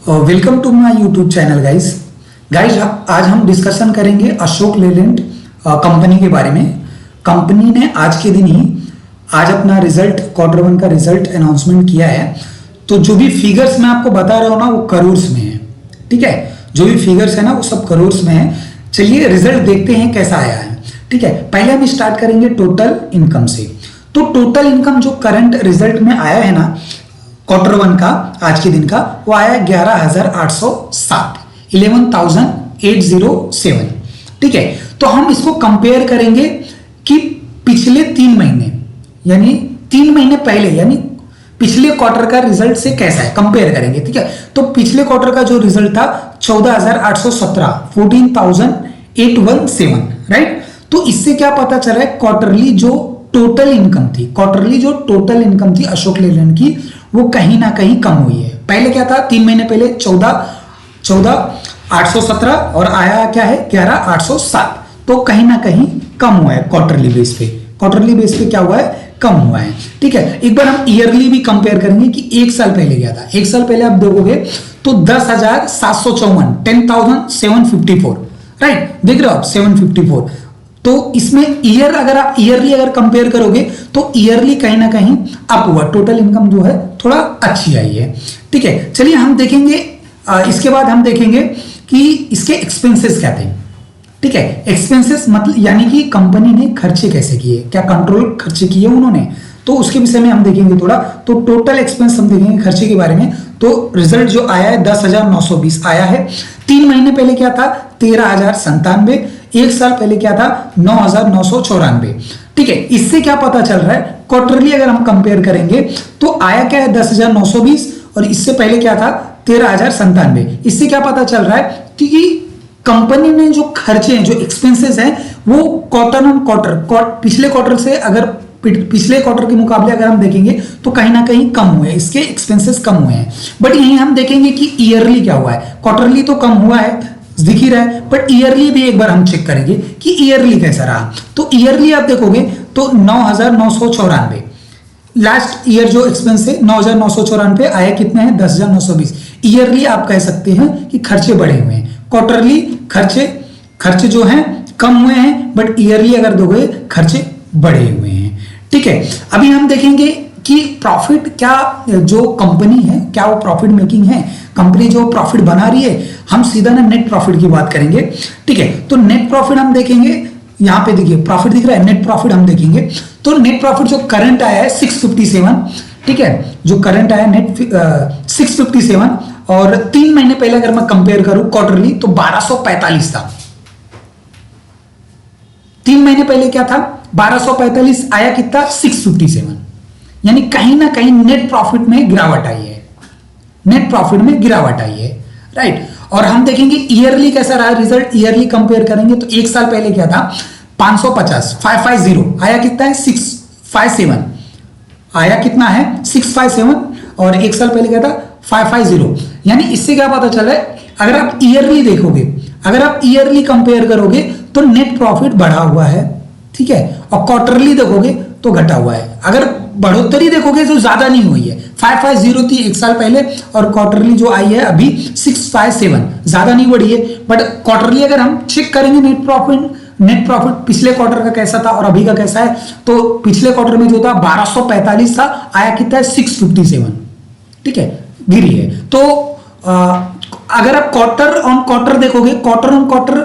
Welcome to my YouTube channel guys आज हम discussion करेंगे अशोक लेलैंड कंपनी के बारे में। कंपनी ने आज के दिन ही आज अपना रिजल्ट क्वार्टर वन का रिजल्ट अनाउंसमेंट किया है। तो जो भी फिगर्स मैं आपको बता रहा हूँ ना वो करोड़ में है, ठीक है। जो भी फिगर्स है ना वो सब करोड़ में है। चलिए रिजल्ट देखते हैं कैसा आया है, ठीक है। पहले हम स्टार्ट करेंगे टोटल इनकम से। तो टोटल इनकम जो करंट रिजल्ट में आया है ना क्वार्टर वन का आज के दिन का वो आया 11,807 11,807, ठीक है। तो हम इसको कंपेयर करेंगे कि पिछले 3 महीने यानी 3 महीने पहले यानी पिछले क्वार्टर का रिजल्ट से कैसा है कंपेयर करेंगे, ठीक है। तो पिछले क्वार्टर का जो रिजल्ट था 14,817 14,817, राइट। तो इससे क्या पता चल रहा है क्वार्टरली जो टोटल इनकम थी अशोक लेलैंड की वो कहीं ना कहीं कम हुई है। पहले क्या था 3 महीने पहले 14,817 और आया क्या है 11,807। तो कहीं ना कहीं कम हुआ है क्वार्टरली बेस पे क्या हुआ है कम हुआ है, ठीक है। एक बार हम ईयरली भी कंपेयर करेंगे कि एक साल पहले क्या था। एक साल पहले आप देखोगे तो 10,754 10,754, राइट। देख रहे हो आप 754। तो इसमें अगर आप ईयरली कंपेयर करोगे तो ईयरली कहीं ना कहीं अप हुआ, टोटल इनकम जो है थोड़ा अच्छी आई है, ठीक है। चलिए हम देखेंगे इसके बाद हम देखेंगे कि इसके एक्सपेंसेस क्या थे, ठीक है। एक्सपेंसेस मतलब यानी कि कंपनी ने खर्चे कैसे किए, क्या कंट्रोल खर्चे किए उन्होंने, तो उसके विषय में हम देखेंगे थोड़ा। तो टोटल एक्सपेंस हम देखेंगे खर्चे के बारे में। तो रिजल्ट जो आया है 10,920 आया है। 3 महीने पहले क्या था 13,097, एक साल पहले क्या था 9,994, ठीक है। इससे क्या पता चल रहा है क्वार्टरली अगर हम कंपेयर करेंगे तो आया क्या है 10,920 और इससे पहले क्या था 13,097। इससे क्या पता चल रहा है कि कंपनी ने जो खर्चे हैं जो एक्सपेंसेस हैं वो क्वार्टर ऑन क्वार्टर पिछले क्वार्टर से अगर पिछले क्वार्टर के मुकाबले अगर हम देखेंगे तो कहीं ना कहीं कम हुए, इसके एक्सपेंसेस कम हुए हैं। बट यहीं हम देखेंगे कि ईयरली क्या हुआ है। क्वार्टरली तो कम हुआ है दिख ही रहा है, बट ईयरली भी एक बार हम चेक करेंगे कि ईयरली कैसा रहा। तो ईयरली आप देखोगे तो 9,994 लास्ट ईयर जो एक्सपेंस है 9,994 आया कितने हैं 10,920। ईयरली आप कह सकते हैं कि खर्चे बढ़े हुए हैं। क्वार्टरली खर्चे जो हैं कम हुए हैं, बट ईयरली अगर दोगे खर्चे बढ़े हुए हैं, ठीक है। अभी हम देखेंगे कि प्रॉफिट क्या जो कंपनी है क्या वो प्रॉफिट मेकिंग है, कंपनी जो प्रॉफिट बना रही है। हम सीधा ना नेट प्रॉफिट की बात करेंगे, ठीक है। तो नेट प्रॉफिट हम देखेंगे, यहां पे देखिए प्रॉफिट दिख रहा है, नेट प्रॉफिट हम देखेंगे। तो नेट प्रॉफिट जो करंट आया है 657, ठीक है। जो करंट आया नेट 657 और 3 महीने पहले अगर मैं कंपेयर करूं क्वार्टरली तो 1245 था। 3 महीने पहले क्या था 1245, आया कितना 657, यानी कहीं ना कहीं नेट प्रॉफिट में गिरावट आई है, राइट। और हम देखेंगे ईयरली कैसा रहा रिजल्ट। ईयरली कंपेयर करेंगे तो एक साल पहले क्या था 550 आया कितना है 657, आया कितना है 657 और एक साल पहले क्या था 550। यानी इससे क्या पता चला है अगर आप ईयरली देखोगे, अगर आप ईयरली कंपेयर करोगे तो नेट प्रॉफिट बढ़ा हुआ है, ठीक है। और क्वार्टरली देखोगे तो घटा हुआ है। अगर बढ़ोतरी देखोगे तो ज्यादा नहीं हुई है, 550 थी एक साल पहले और क्वार्टरली जो आई है अभी 657, ज्यादा नहीं बढ़ी है। बट क्वार्टरली अगर हम चेक करेंगे नेट प्रॉफिट पिछले क्वार्टर का कैसा था और अभी का कैसा है, तो पिछले क्वार्टर में जो था 1245 था, आया कितना है 657, ठीक है, गिरी है। तो अगर आप क्वार्टर ऑन क्वार्टर देखोगे, क्वार्टर ऑन क्वार्टर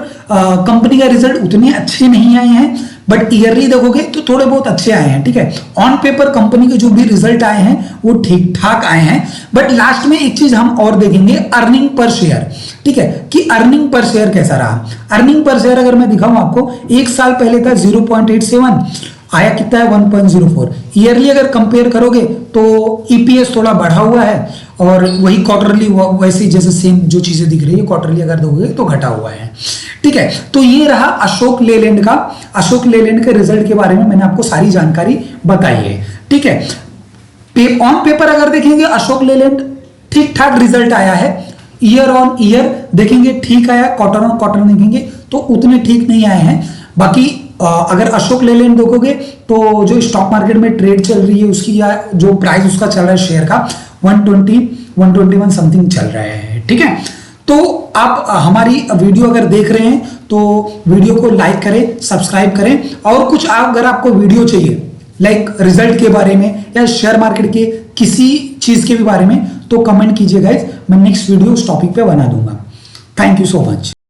कंपनी का रिजल्ट उतने अच्छे नहीं आए हैं, बट ईयरली देखोगे तो थोड़े बहुत अच्छे आए हैं, ठीक है। ऑन पेपर कंपनी के जो भी रिजल्ट आए हैं वो ठीक ठाक आए हैं। बट लास्ट में एक चीज हम और देखेंगे अर्निंग पर शेयर, ठीक है, कि अर्निंग पर शेयर कैसा रहा। अर्निंग पर शेयर अगर मैं दिखाऊं आपको, एक साल पहले था 0.87, आया कितना है 1.04। ईयरली अगर कंपेयर करोगे तो ईपीएस थोड़ा बढ़ा हुआ है और वही क्वार्टरली वैसे जैसे सेम जो चीजें दिख रही है क्वार्टरली अगर दोगे तो घटा हुआ है, ठीक है। तो ये रहा अशोक लेलैंड के रिजल्ट के बारे में मैंने आपको सारी जानकारी बताई है, ठीक है। ऑन पेपर अगर देखेंगे अशोक लेलैंड ठीक ठाक रिजल्ट आया है। ईयर ऑन ईयर देखेंगे ठीक आया, क्वार्टर ऑन क्वार्टर देखेंगे तो उतने ठीक नहीं आए हैं। बाकी अगर अशोक लेलैंड देखोगे तो जो स्टॉक मार्केट में ट्रेड चल रही है उसकी या जो प्राइस उसका चल रहा है शेयर का 120 121 समथिंग चल रहा है। ठीक है, तो आप हमारी वीडियो अगर देख रहे हैं तो वीडियो को लाइक करें, सब्सक्राइब करें, और कुछ अगर आपको वीडियो चाहिए लाइक रिजल्ट के बारे में या शेयर मार्केट के किसी चीज के भी बारे में, तो कमेंट कीजिए गाइस, मैं नेक्स्ट वीडियो उस टॉपिक पे बना दूंगा। Thank you so much.